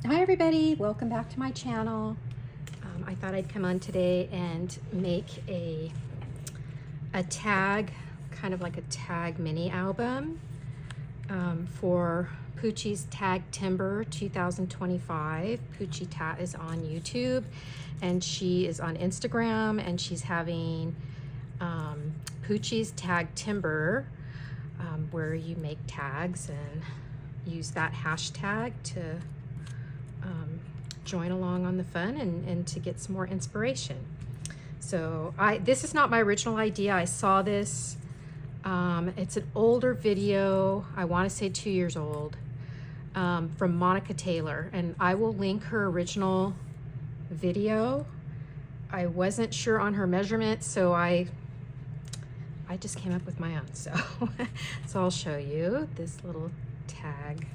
Hi everybody, welcome back to my channel. I thought I'd come on today and make a tag, kind of like a tag mini album for Poochie's Tag Timber 2025. Poochie Tat is on YouTube and she is on Instagram, and she's having Poochie's Tag Timber where you make tags and use that hashtag to join along on the fun and to get some more inspiration. So this is not my original idea. I saw this. It's an older video. I want to say 2 years old, from Monica Taylor, and I will link her original video. I wasn't sure on her measurements, so I just came up with my own. So I'll show you this little tag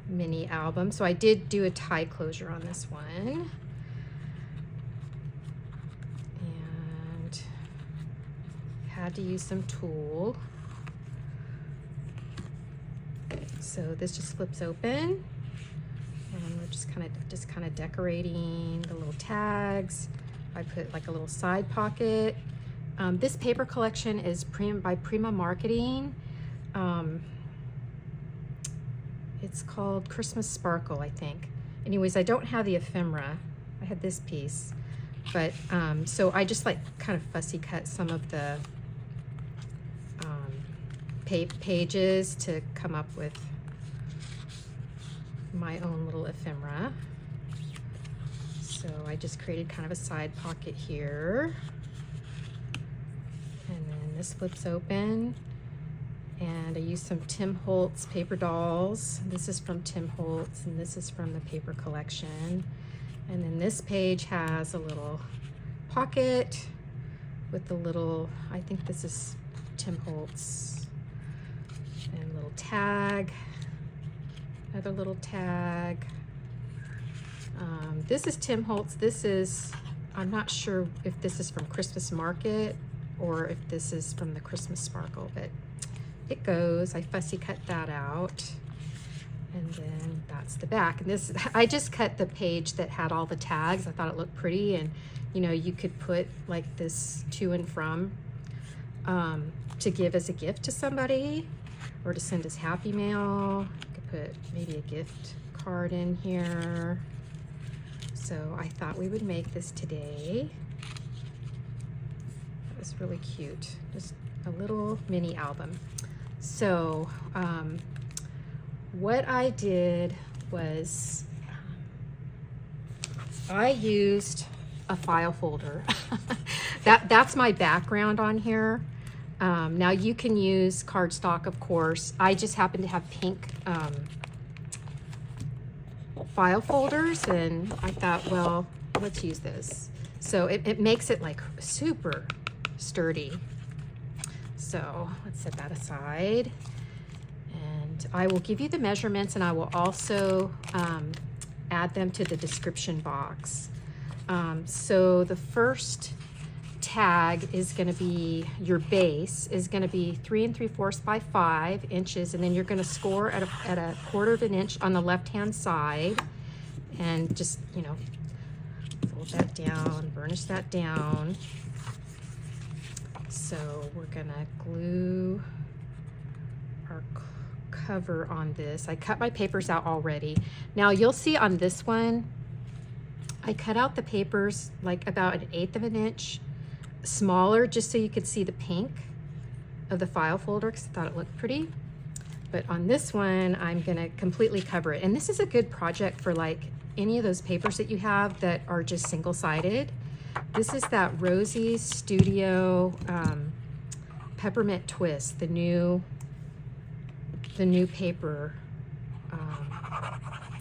mini album. So I did do a tie closure on this one, and had to use some tulle. So this just flips open, and we're just kind of decorating the little tags. I put like a little side pocket. This paper collection is by Prima Marketing. It's called Christmas Sparkle, I think. Anyways, I don't have the ephemera. I had this piece, but so I just like kind of fussy cut some of the pages to come up with my own little ephemera. So I just created kind of a side pocket here, and then this flips open. And I used some Tim Holtz paper dolls. This is from Tim Holtz, and this is from the paper collection. And then this page has a little pocket with the little, I think this is Tim Holtz, and a little tag, another little tag. This is Tim Holtz. This is, I'm not sure if this is from Christmas Market or if this is from the Christmas Sparkle, but it goes. I fussy cut that out, and then that's the back. And this, I just cut the page that had all the tags. I thought it looked pretty, and you know, you could put like this to and from to give as a gift to somebody, or to send as happy mail. You could put maybe a gift card in here. So I thought we would make this today. That was really cute. Just a little mini album. So what I did was I used a file folder. That's my background on here. Now you can use cardstock, of course. I just happen to have pink file folders, and I thought, well, let's use this. So it makes it like super sturdy. So let's set that aside, and I will give you the measurements, and I will also add them to the description box. So the first tag is going to be, your base is going to be 3 3/4 by 5 inches, and then you're going to score at a 1/4 of an inch on the left hand side, and just, you know, fold that down, burnish that down. So we're gonna glue our cover on this. I cut my papers out already. Now you'll see on this one, I cut out the papers like about 1/8 of an inch smaller, just so you could see the pink of the file folder, because I thought it looked pretty. But on this one, I'm gonna completely cover it. And this is a good project for like any of those papers that you have that are just single-sided. This is that Rosie's Studio Peppermint Twist, the new paper.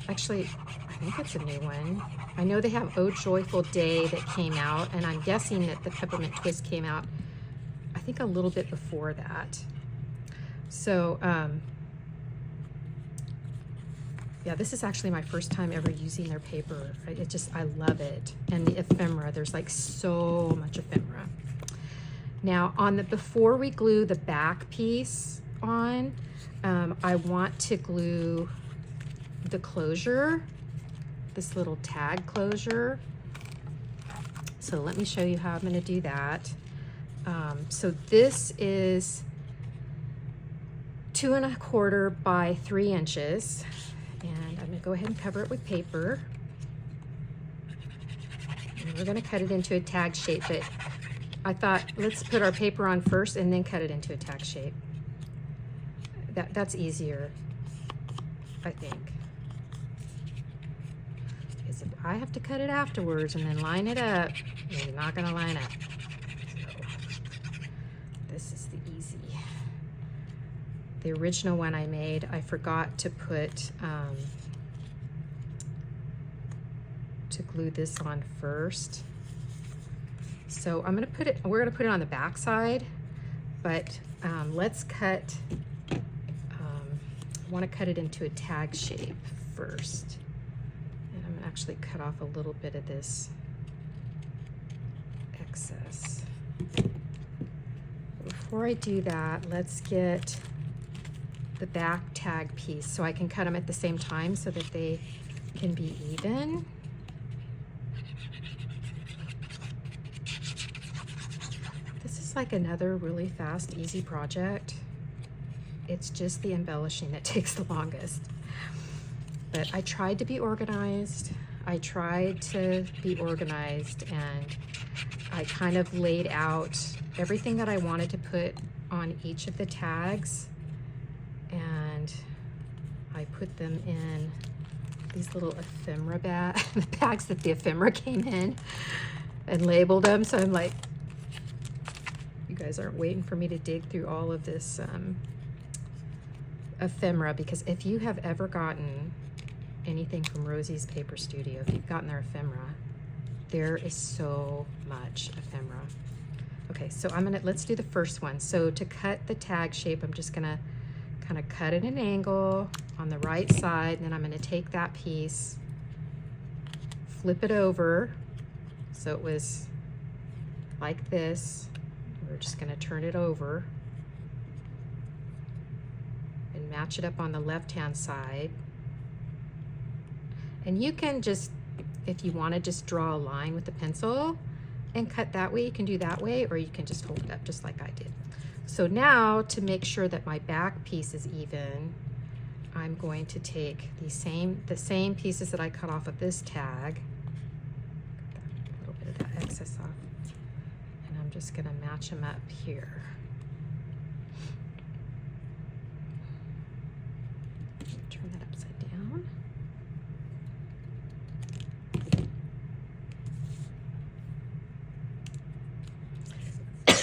Actually, I think it's a new one. I know they have Oh Joyful Day that came out, and I'm guessing that the Peppermint Twist came out, I think, a little bit before that. So yeah, this is actually my first time ever using their paper. I love it. And the ephemera, there's like so much ephemera. Now before we glue the back piece on, I want to glue the closure this little tag closure. So let me show you how I'm going to do that. So this is 2 1/4 by 3 inches, and I'm going to go ahead and cover it with paper. And we're going to cut it into a tag shape, but I thought let's put our paper on first and then cut it into a tag shape. That's easier, I think. Because if I have to cut it afterwards and then line it up, it's not going to line up. So this is the easy. The original one I made, I forgot to put to glue this on first. So I'm going to put it, we're going to put it on the back side, but let's cut, I want to cut it into a tag shape first. And I'm going to actually cut off a little bit of this excess. Before I do that, let's get the back tag piece so I can cut them at the same time so that they can be even. This is like another really fast, easy project. It's just the embellishing that takes the longest. But I tried to be organized. I tried to be organized, and I kind of laid out everything that I wanted to put on each of the tags, and I put them in these little ephemera bags that the ephemera came in, and labeled them. So I'm like, you guys aren't waiting for me to dig through all of this ephemera, because if you have ever gotten anything from Rosie's Paper Studio, if you've gotten their ephemera, there is so much ephemera. Okay, so let's do the first one. So to cut the tag shape, I'm just gonna kind of cut at an angle on the right side, and then I'm gonna take that piece, flip it over so it was like this. We're just gonna turn it over and match it up on the left-hand side. And you can just, if you want to just draw a line with the pencil and cut that way, you can do that way, or you can just hold it up just like I did. So now, to make sure that my back piece is even, I'm going to take the same pieces that I cut off of this tag, cut a little bit of that excess off, and I'm just going to match them up here. Turn that upside down.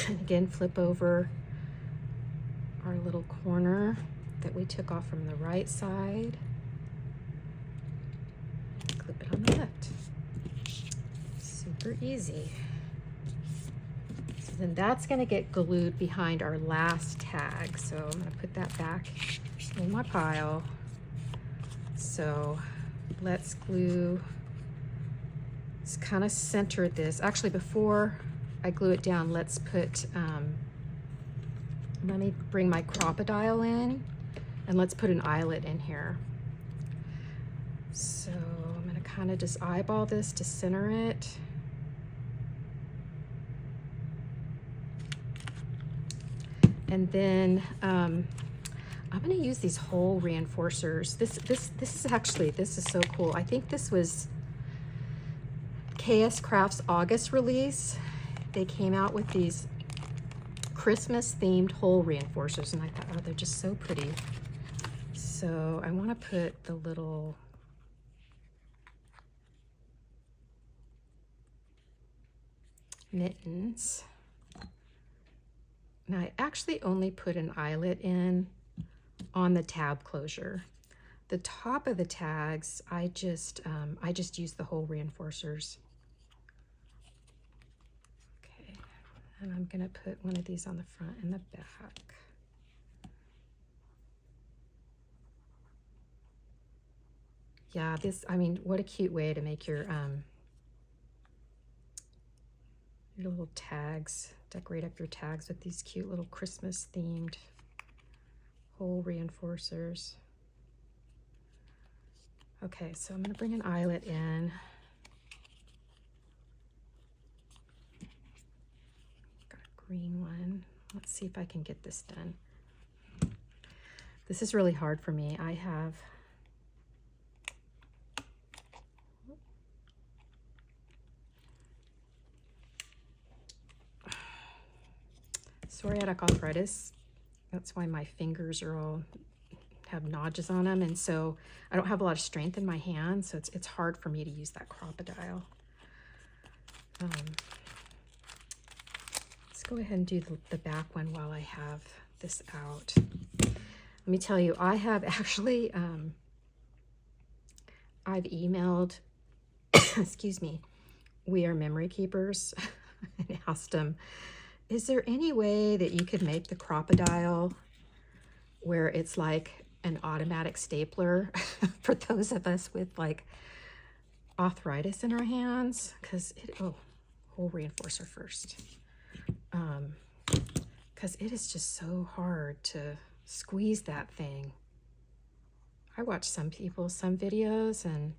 Again, flip over our little corner that we took off from the right side, clip it on the left. Super easy. So then that's going to get glued behind our last tag. So I'm going to put that back in my pile. So let's glue, let's kind of center this. Actually, before I glue it down, let's put, let me bring my crocodile in, and let's put an eyelet in here. So I'm gonna kind of just eyeball this to center it. And then I'm gonna use these hole reinforcers. This is so cool. I think this was KS Crafts August release. They came out with these Christmas themed hole reinforcers, and I thought, oh, they're just so pretty. So I want to put the little mittens. Now I actually only put an eyelet in on the tab closure. The top of the tags, I just use the hole reinforcers. And I'm gonna put one of these on the front and the back. Yeah, I mean, what a cute way to make your little tags, decorate up your tags with these cute little Christmas themed hole reinforcers. Okay, so I'm gonna bring an eyelet in. Got a green one. Let's see if I can get this done. This is really hard for me. I have psoriatic arthritis. That's why my fingers are all have notches on them, and so I don't have a lot of strength in my hands, so it's hard for me to use that crocodile. Let's go ahead and do the back one while I have this out. Let me tell you, I have actually I've emailed excuse me, We Are Memory Keepers and asked them, is there any way that you could make the crocodile where it's like an automatic stapler for those of us with like arthritis in our hands? Because hole reinforcer first. Because it is just so hard to squeeze that thing. I watch some videos, and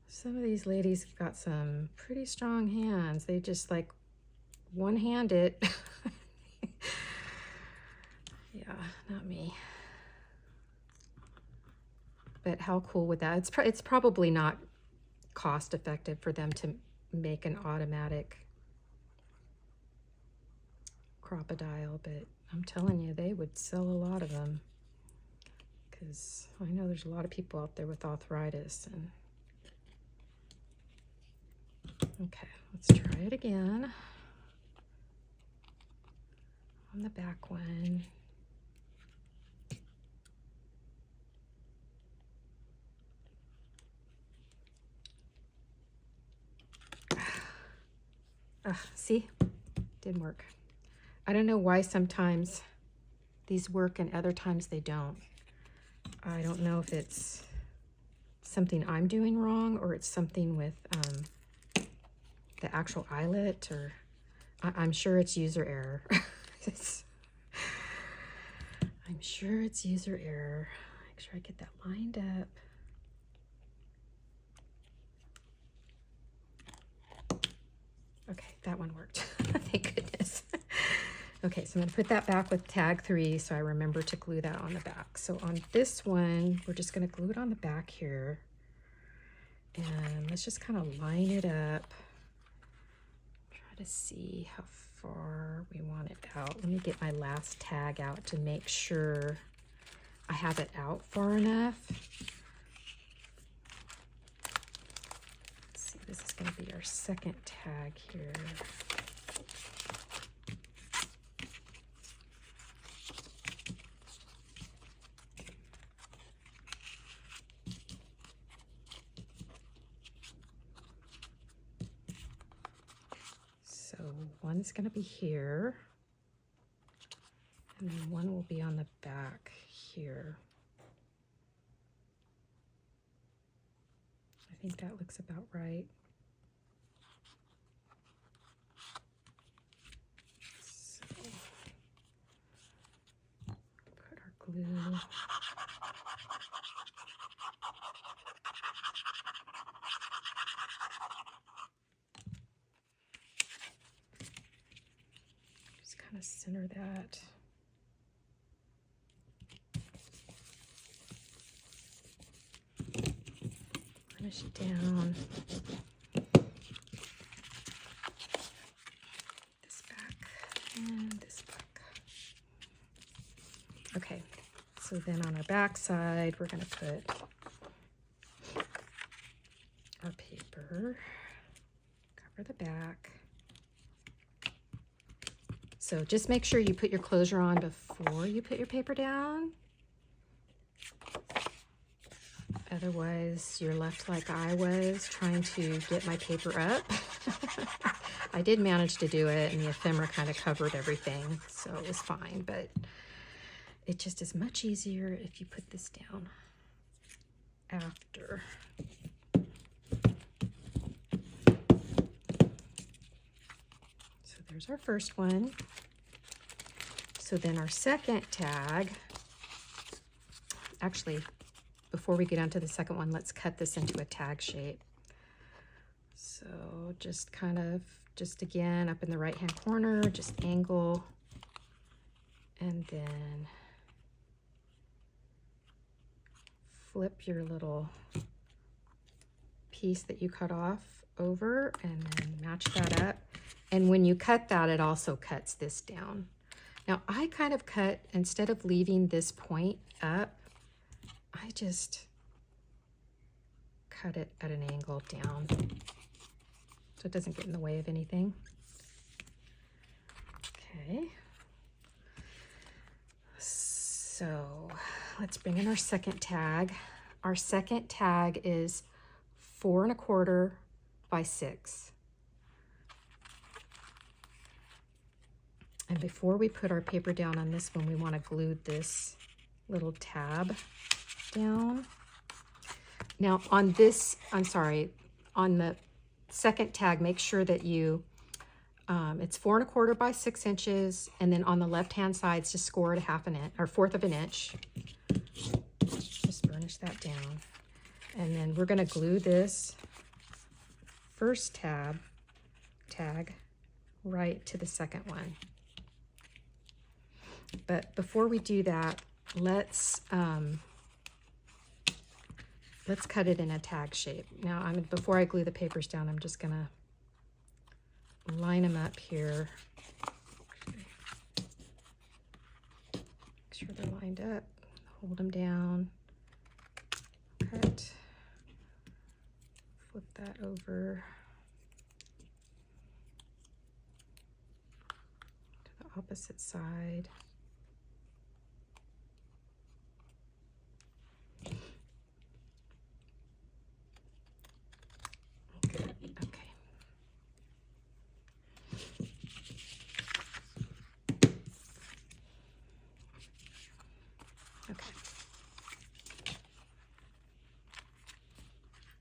some of these ladies have got some pretty strong hands. They just like one-hand it. Yeah, not me. But how cool would that? It's probably not cost effective for them to make an automatic crocodile, but I'm telling you, they would sell a lot of them, because I know there's a lot of people out there with arthritis. And okay, let's try it again on the back one. See, didn't work. I don't know why sometimes these work and other times they don't. I don't know if it's something I'm doing wrong, or it's something with the actual eyelet, or I'm sure it's user error. I'm sure it's user error. Make sure I get that lined up. Okay, that one worked. Thank goodness. Okay, so I'm going to put that back with tag 3 so I remember to glue that on the back. So on this one, we're just going to glue it on the back here. And let's just kind of line it up. Try to see how far we want it out. Let me get my last tag out to make sure I have it out far enough. Let's see, this is going to be our second tag here. So one's going to be here, and then one will be on the back here. I think that looks about right. So put our glue. Just kind of center that. Finish it down. This back and this back. Okay, so then on our back side, we're going to put our paper, cover the back. So just make sure you put your closure on before you put your paper down. Otherwise, you're left like I was, trying to get my paper up. I did manage to do it, and the ephemera kind of covered everything, so it was fine. But it just is much easier if you put this down after. So there's our first one. So then our second tag, actually, before we get on to the second one, let's cut this into a tag shape. So just kind of, just again, up in the right-hand corner, just angle, and then flip your little piece that you cut off over and then match that up. And when you cut that, it also cuts this down. Now I kind of cut, instead of leaving this point up, I just cut it at an angle down so it doesn't get in the way of anything. Okay. So let's bring in our second tag. Our second tag is 4 1/4 by 6. And before we put our paper down on this one, we want to glue this little tab down. Now on this, I'm sorry, on the second tag, make sure that you, it's 4 1/4 by 6 inches, and then on the left-hand side, just score it 1/2 inch, or 1/4 inch. Just burnish that down. And then we're gonna glue this first tag right to the second one. But before we do that, let's cut it in a tag shape. Now, before I glue the papers down, I'm just gonna line them up here. Make sure they're lined up. Hold them down. Cut. Flip that over to the opposite side.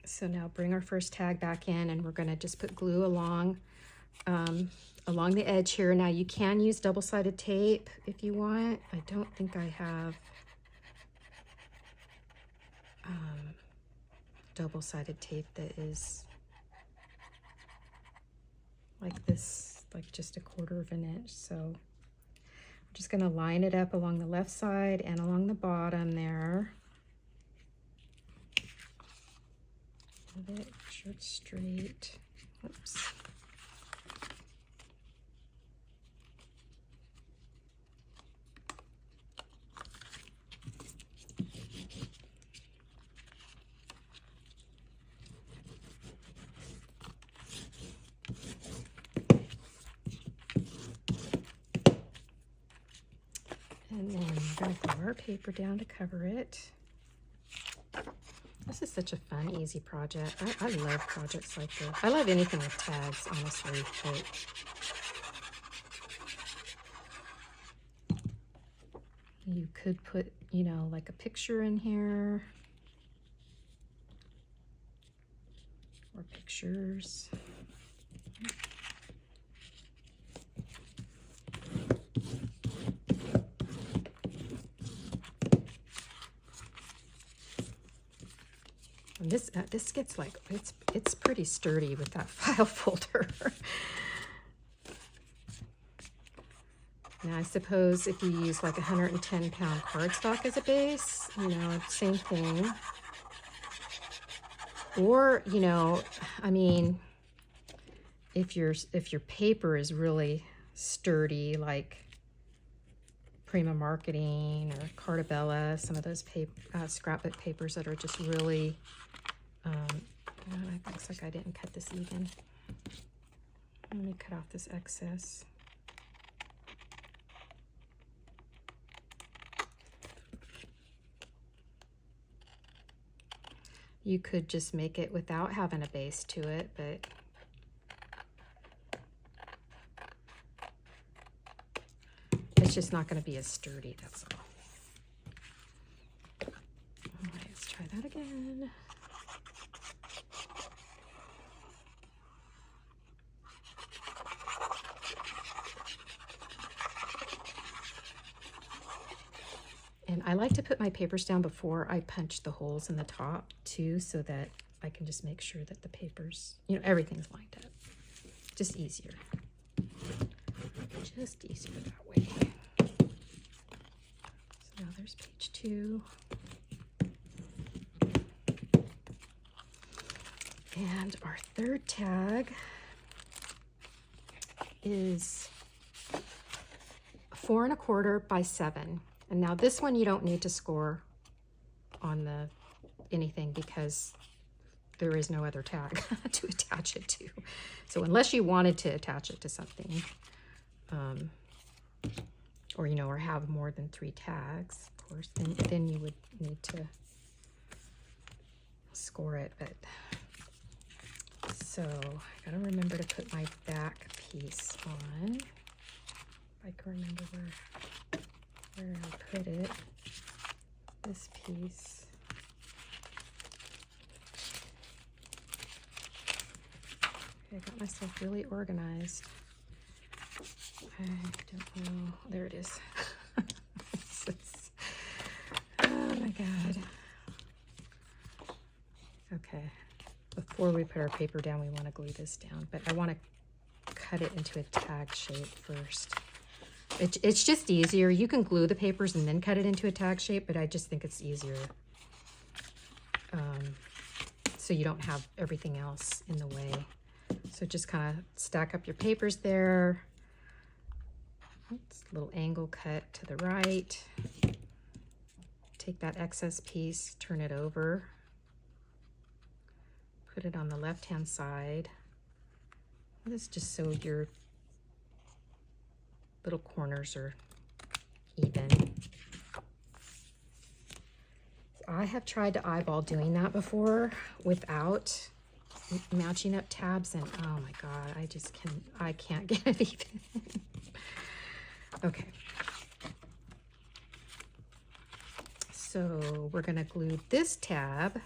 So now bring our first tag back in, and we're gonna just put glue along the edge here. Now you can use double-sided tape if you want. I don't think I have double-sided tape that is like this, like just 1/4 inch. So I'm just gonna line it up along the left side and along the bottom there. Make sure it's straight. Oops. And then we're going to glue our paper down to cover it. This is such a fun, easy project. I love projects like this. I love anything with tags, honestly. But you could put, you know, like a picture in here. Or pictures. And this gets like, it's pretty sturdy with that file folder. Now I suppose if you use like 110-pound cardstock as a base, you know, same thing. Or, you know, I mean, if your paper is really sturdy, like Prima Marketing or Cartabella, some of those scrapbook papers that are just really, it looks like I didn't cut this even. Let me cut off this excess. You could just make it without having a base to it, but it's just not going to be as sturdy, that's all. All right, let's try that again. And I like to put my papers down before I punch the holes in the top too, so that I can just make sure that the papers, you know, everything's lined up. Just easier. Just easier that way. So now there's page 2. And our third tag is 4 1/4 by 7. And now this one you don't need to score on the anything because there is no other tag to attach it to. So unless you wanted to attach it to something, or you know, or have more than 3 tags, of course, then you would need to score it. But so I gotta remember to put my back piece on. If I can remember where I put it. This piece. Okay, I got myself really organized. I don't know. There it is. Oh my God. Okay. Before we put our paper down, we want to glue this down, but I want to cut it into a tag shape first. It's just easier. You can glue the papers and then cut it into a tag shape, but I just think it's easier. So you don't have everything else in the way. So just kind of stack up your papers there. Oops, little angle cut to the right. Take that excess piece, turn it over. Put it on the left-hand side. This is just so your little corners are even. I have tried to eyeball doing that before without matching up tabs, and oh my God, I can't get it even. Okay. So we're gonna glue this tab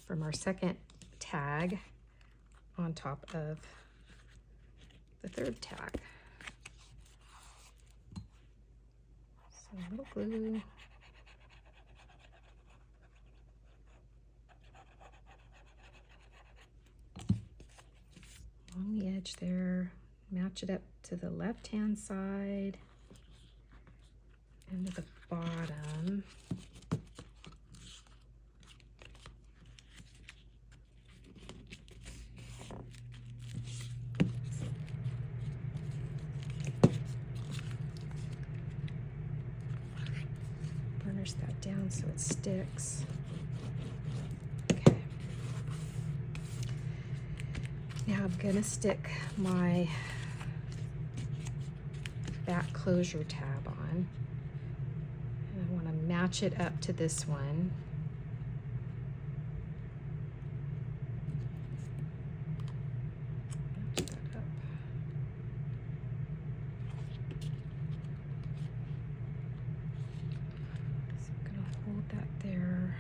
from our second tag on top of the third tag. So a little glue. Along the edge there, match it up to the left-hand side and to the bottom. Burnish that down so it sticks. Okay. Now I'm gonna stick my back closure tab on. And I want to match it up to this one. Match that up. So I'm going to hold that there.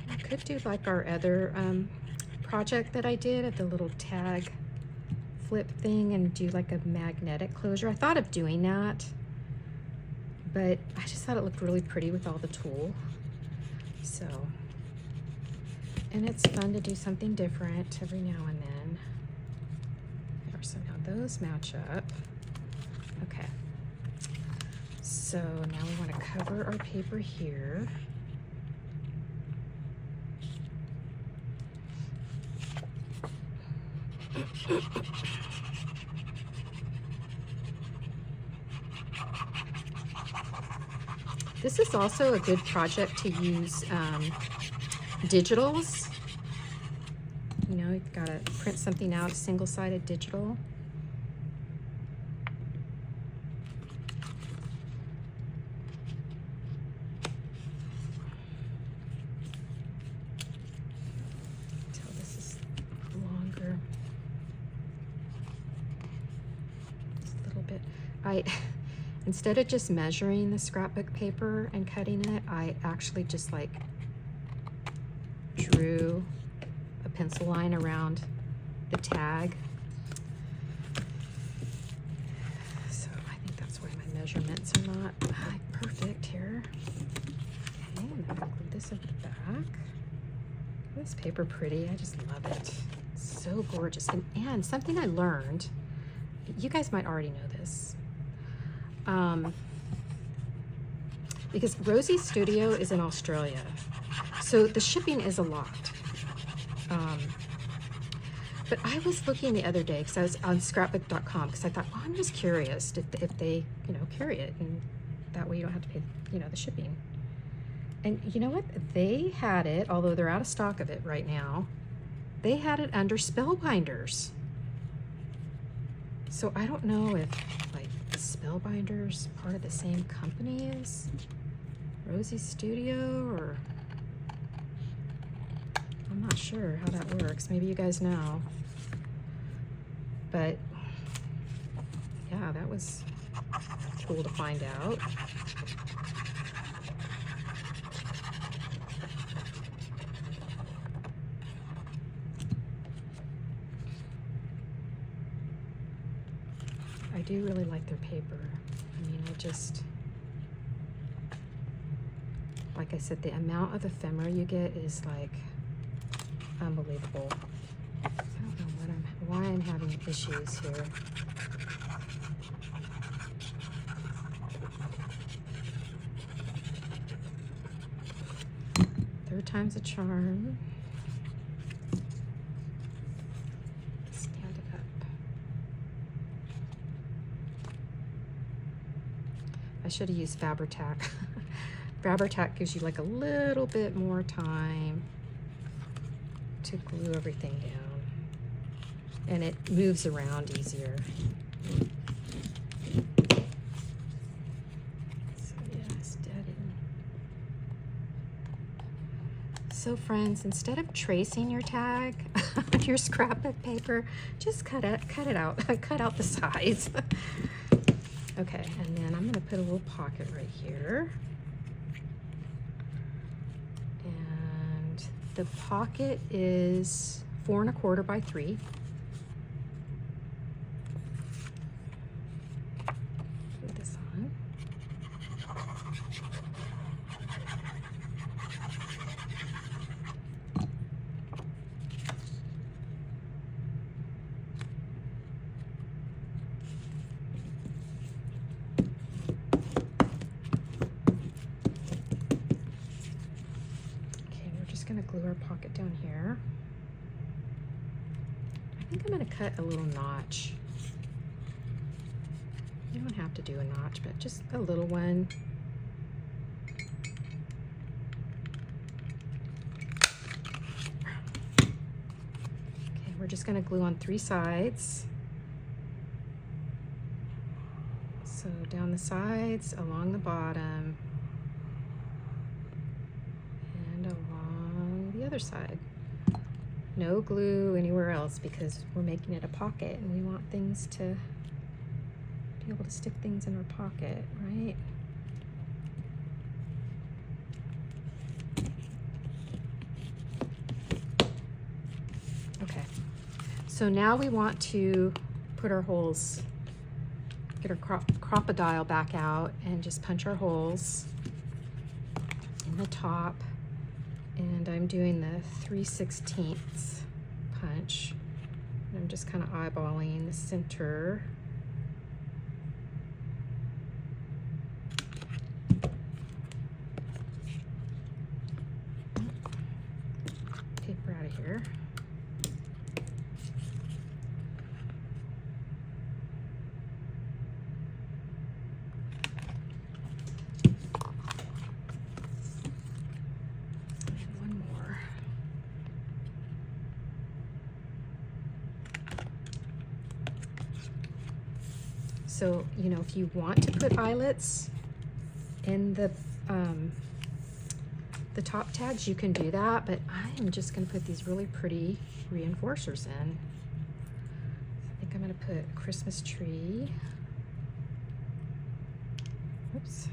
I could do like our other project that I did at the little tag flip thing and do like a magnetic closure. I thought of doing that, but I just thought it looked really pretty with all the tulle. So, and it's fun to do something different every now and then. There, so now those match up. Okay. So now we want to cover our paper here. This is also a good project to use digitals. You know, you've got to print something out, single-sided digital. Until this is longer. Just a little bit. Instead of just measuring the scrapbook paper and cutting it, I actually just like drew a pencil line around the tag. So I think that's why my measurements are not like perfect here. Okay, I'm gonna glue this over the back. This paper pretty, I just love it. It's so gorgeous. And something I learned, you guys might already know this, because Rosie's studio is in Australia, so the shipping is a lot. But I was looking the other day because I was on scrapbook.com because I thought, oh, I'm just curious if they, carry it, and that way you don't have to pay, the shipping. And you know what? They had it, although they're out of stock of it right now, they had it under Spellbinders. So I don't know if like the Spellbinders part of the same company as Rosie's Studio, or I'm not sure how that works. Maybe you guys know. But yeah, that was cool to find out. I do really like their paper. I mean, like I said, the amount of ephemera you get is like unbelievable. I don't know why I'm having issues here. Third time's a charm. Stand it up. I should have used Fabri-Tac. Fabri-Tac gives you like a little bit more time to glue everything down, and it moves around easier. So yeah, steady. So friends, instead of tracing your tag on your scrapbook paper, just cut it out. Cut out the sides. Okay, and then I'm gonna put a little pocket right here. And the pocket is 4 1/4 by 3. Put this on. Going to glue our pocket down here. I think I'm going to cut a little notch. You don't have to do a notch, but just a little one. Okay, we're just going to glue on 3 sides. So down the sides, along the bottom, other side. No glue anywhere else because we're making it a pocket and we want things to be able to stick things in our pocket, right? Okay, so now we want to put our holes, get our crocodile back out and just punch our holes in the top. And I'm doing the 3/16 punch. And I'm just kind of eyeballing the center. Paper out of here. So, if you want to put eyelets in the top tags, you can do that, but I'm just going to put these really pretty reinforcers in. I think I'm going to put a Christmas tree. Oops.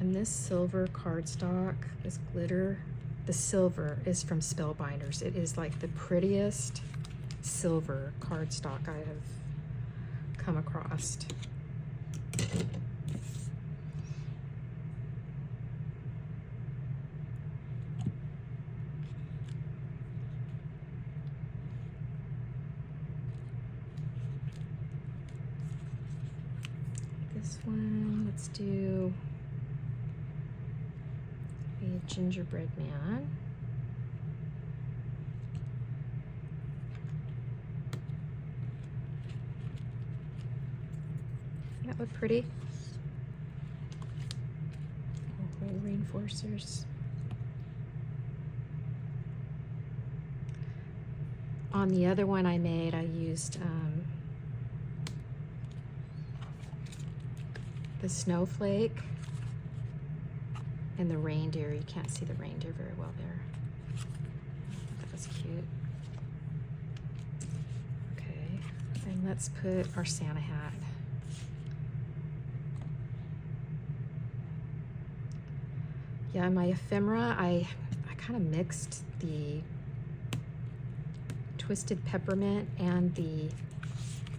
And this silver cardstock, this glitter, the silver is from Spellbinders. It is like the prettiest silver cardstock I have come across. This one, let's do a gingerbread man. That look pretty. Little reinforcers. On the other one I made, I used the snowflake and the reindeer. You can't see the reindeer very well there. That was cute. Okay, and let's put our Santa hat. Yeah, my ephemera, I kind of mixed the Twisted Peppermint and the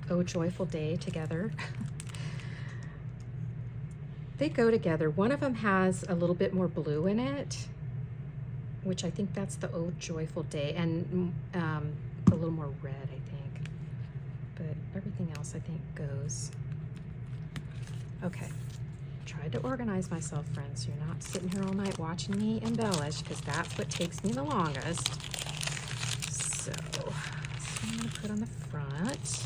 Oh Joyful Day together. They go together. One of them has a little bit more blue in it, which I think that's the Oh Joyful Day, and a little more red, I think. But everything else I think goes. Okay. Tried to organize myself, friends. You're not sitting here all night watching me embellish, because that's what takes me the longest. So I'm going to put on the front.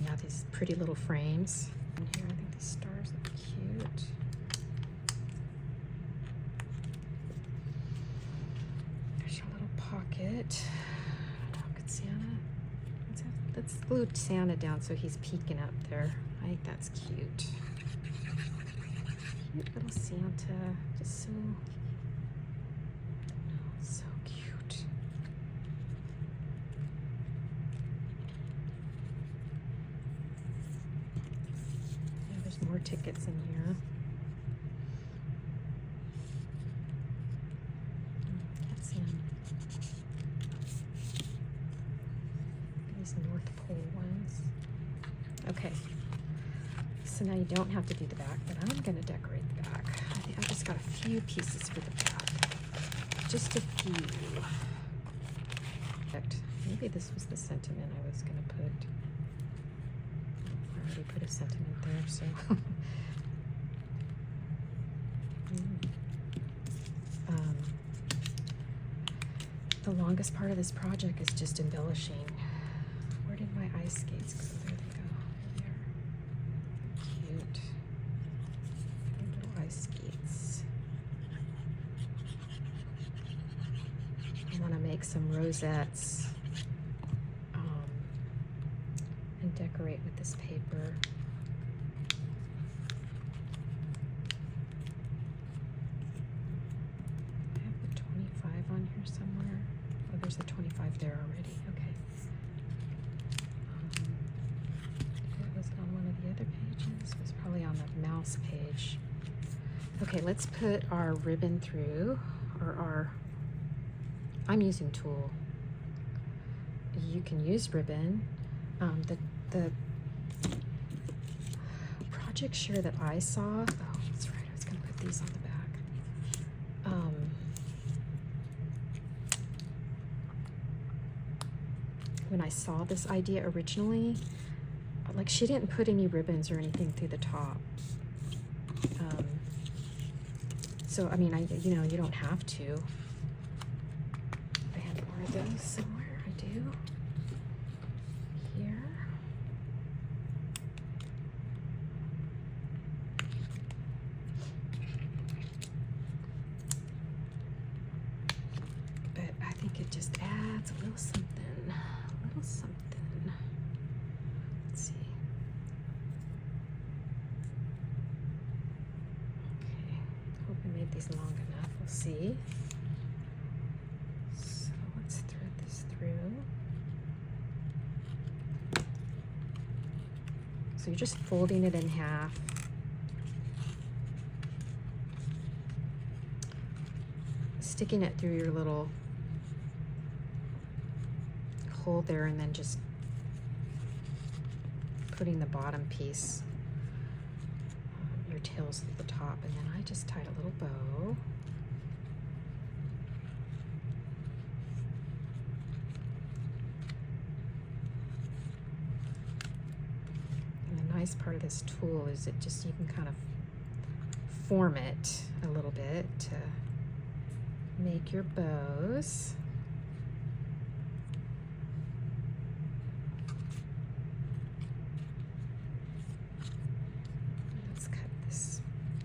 Now these pretty little frames. And here, I think these stars look cute. There's your little pocket. Good Santa. Let's glue Santa down so he's peeking up there. I think that's cute. Cute little Santa, just so cute. Yeah, there's more tickets in here. Can't see them. These North Pole ones. Okay. So now you don't have to do the back, but I'm going to decorate the back. I think I just got a few pieces for the back. Just a few. Maybe this was the sentiment I was going to put. I already put a sentiment there, so. The longest part of this project is just embellishing. Where did my ice skates go? There they go. There. Cute. Little ice skates. I want to make some rosettes and decorate with this paper. I have the 25 on here somewhere. Oh, there's a 25 there already. Okay. Was it on one of the other pages? It was probably on the mouse page. Okay, let's put our ribbon through, or I'm using tulle. You can use ribbon. The project share that I saw, oh, that's right, I was gonna put these on the back. When I saw this idea originally, like, she didn't put any ribbons or anything through the top. So, I mean, you know, you don't have to. I have more of those somewhere. I do. Here. But I think it just adds a little something. A little something. Let's see. see. So let's thread this through. So you're just folding it in half. Sticking it through your little hole there, and then just putting the bottom piece, your tails at the top, and then I just tied a little bow. And the nice part of this tool is it just, you can kind of form it a little bit to make your bows. Let's cut this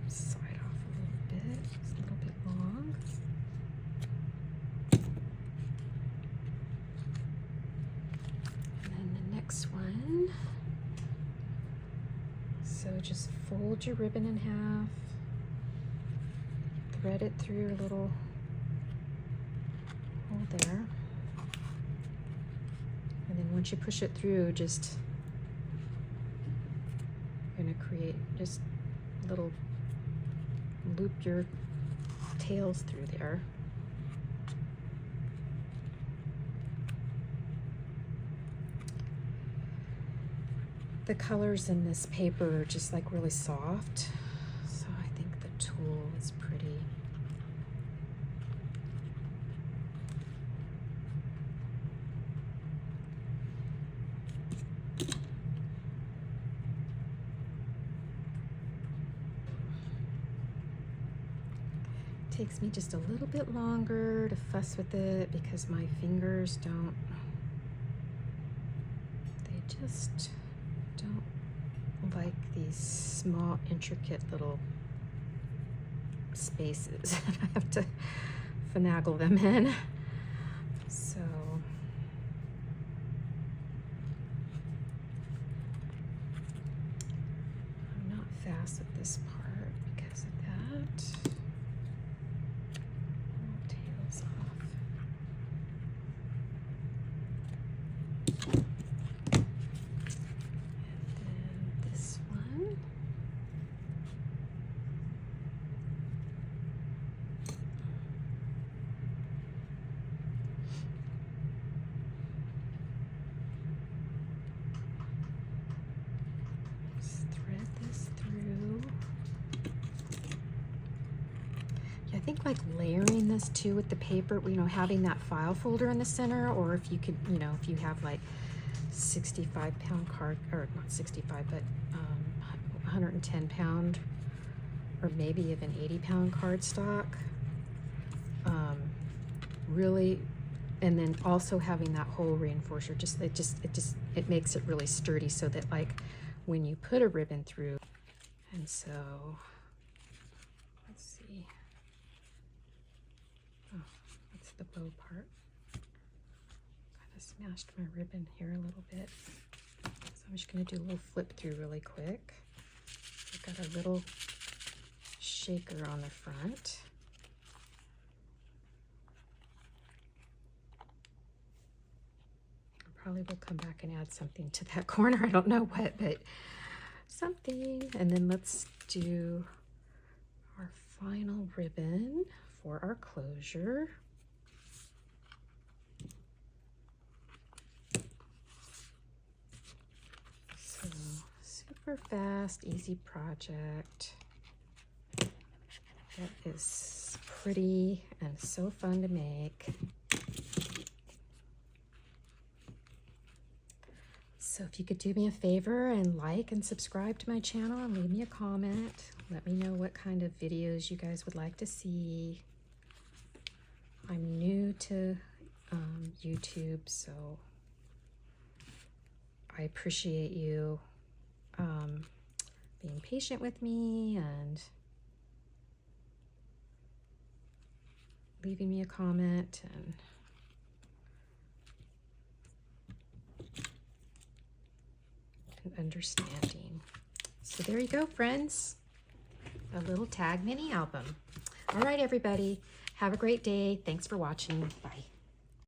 side off a little bit. It's a little bit long. And then the next one. So just fold your ribbon in half. Thread it through your little hole there, and then once you push it through, just you're going to create just a little loop your tails through there. The colors in this paper are just like really soft, so I think the tool is pretty. Takes me just a little bit longer to fuss with it because my fingers don't, they just don't like these small intricate little spaces. I have to finagle them in. So I'm not fast with this part because of that. Tails off. And then this one. Just thread this through. Yeah, I think like layering this too with the paper, you know, having that file folder in the center, or if you could, you know, if you have like 65-pound card, or not 65, but 110-pound, or maybe even 80-pound cardstock, really, and then also having that hole reinforcer, it makes it really sturdy, so that like when you put a ribbon through. And so let's see, oh, that's the bow part. Kind of smashed my ribbon here a little bit, so I'm just going to do a little flip through really quick. I've got a little shaker on the front. I probably will come back and add something to that corner. I don't know what, but something. And then let's do our final ribbon for our closure. So super fast, easy project. That is pretty and so fun to make. So if you could do me a favor and like and subscribe to my channel and leave me a comment. Let me know what kind of videos you guys would like to see. I'm new to YouTube, so I appreciate you being patient with me and leaving me a comment and understanding. So there you go, friends. A little tag mini album. All right, everybody. Have a great day. Thanks for watching. Bye.